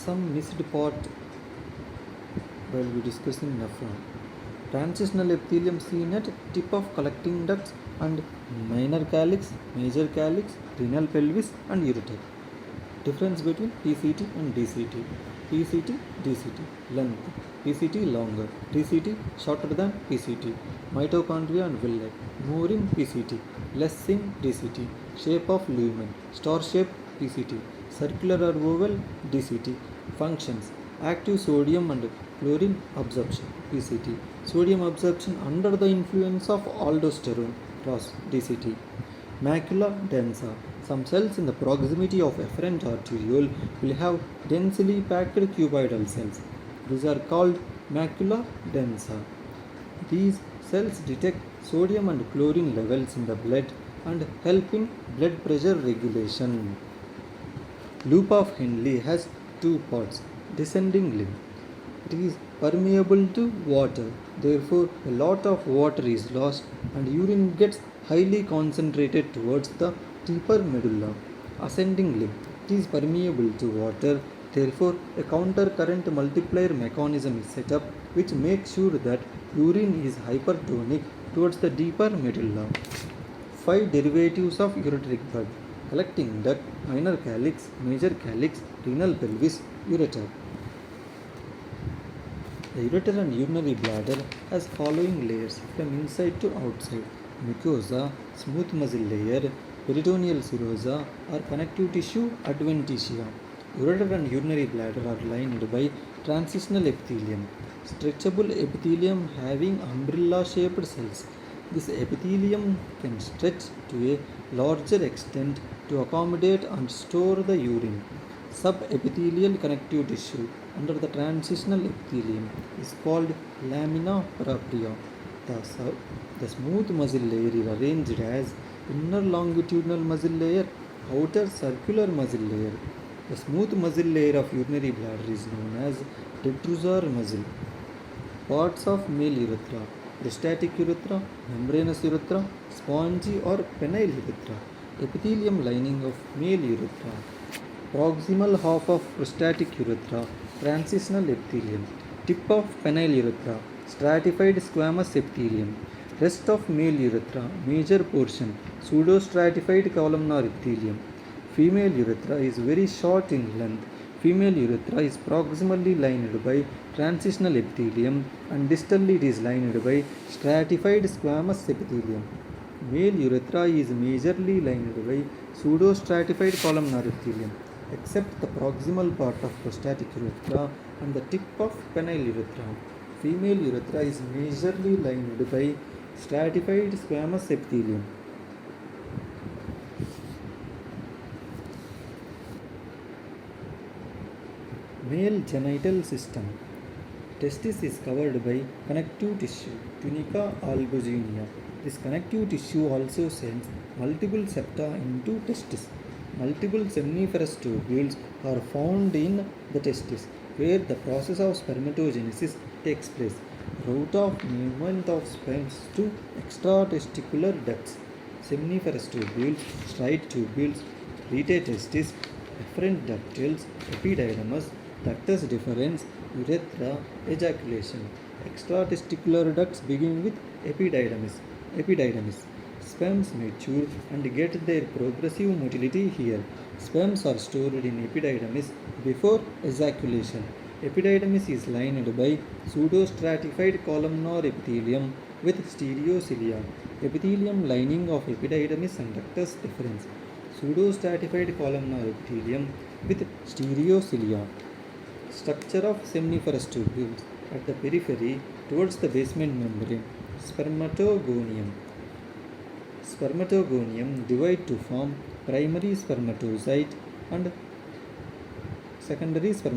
some missed part while we discussing nephron. Transitional epithelium seen at tip of collecting ducts and minor calyx, major calyx, renal pelvis and ureter. Difference between PCT and DCT. PCT, DCT. Length. PCT longer. DCT shorter than PCT. Mitochondria and villi. More in PCT. Less in DCT. Shape of lumen. Star shaped PCT. Circular or oval DCT. Functions. Active sodium and chlorine absorption PCT. Sodium absorption under the influence of aldosterone cross DCT. Macula densa. Some cells in the proximity of efferent arteriole will have densely packed cuboidal cells. These are called macula densa. These cells detect sodium and chlorine levels in the blood and help in blood pressure regulation. Loop of Henle has two parts. Descending limb. It is permeable to water, therefore a lot of water is lost and urine gets highly concentrated towards the deeper medulla. Ascending limb. It is permeable to water, therefore a counter current multiplier mechanism is set up which makes sure that urine is hypertonic towards the deeper medulla. 5 derivatives of ureteric bud. Collecting duct, minor calyx, major calyx, renal pelvis, ureter. The ureter and urinary bladder has following layers from inside to outside: mucosa, smooth muscle layer, peritoneal serosa or connective tissue adventitia. Ureter and urinary bladder are lined by transitional epithelium, stretchable epithelium having umbrella-shaped cells. This epithelium can stretch to a larger extent to accommodate and store the urine. Subepithelial connective tissue under the transitional epithelium is called lamina propria. The smooth muscle layer is arranged as inner longitudinal muscle layer, outer circular muscle layer. The smooth muscle layer of urinary bladder is known as detrusor muscle. Parts of male urethra: prostatic urethra, membranous urethra, spongy or penile urethra. Epithelium lining of male urethra. Proximal half of prostatic urethra, transitional epithelium. Tip of penile urethra, stratified squamous epithelium. Rest of male urethra, major portion, pseudostratified columnar epithelium. Female urethra is very short in length. Female urethra is proximally lined by transitional epithelium and distally it is lined by stratified squamous epithelium. Male urethra is majorly lined by pseudostratified columnar epithelium, except the proximal part of prostatic urethra and the tip of penile urethra. Female urethra is majorly lined by stratified squamous epithelium. Male genital system. Testis is covered by connective tissue, tunica albuginea. This connective tissue also sends multiple septa into testis. Multiple seminiferous tubules are found in the testis, where the process of spermatogenesis takes place. Route of movement of sperms to extratesticular ducts: seminiferous tubules, straight tubules, rete testis, efferent ductales, epididymis, ductus deferens, urethra, ejaculation. Extratesticular ducts begin with epididymis. Sperms mature and get their progressive motility here. Sperms are stored in epididymis before ejaculation. Epididymis is lined by pseudostratified columnar epithelium with stereocilia. Epithelium lining of epididymis and ductus deferens. Pseudostratified columnar epithelium with stereocilia. Structure of seminiferous tubules at the periphery towards the basement membrane. Spermatogonium. Spermatogonium divide to form primary spermatocyte and secondary spermatocyte.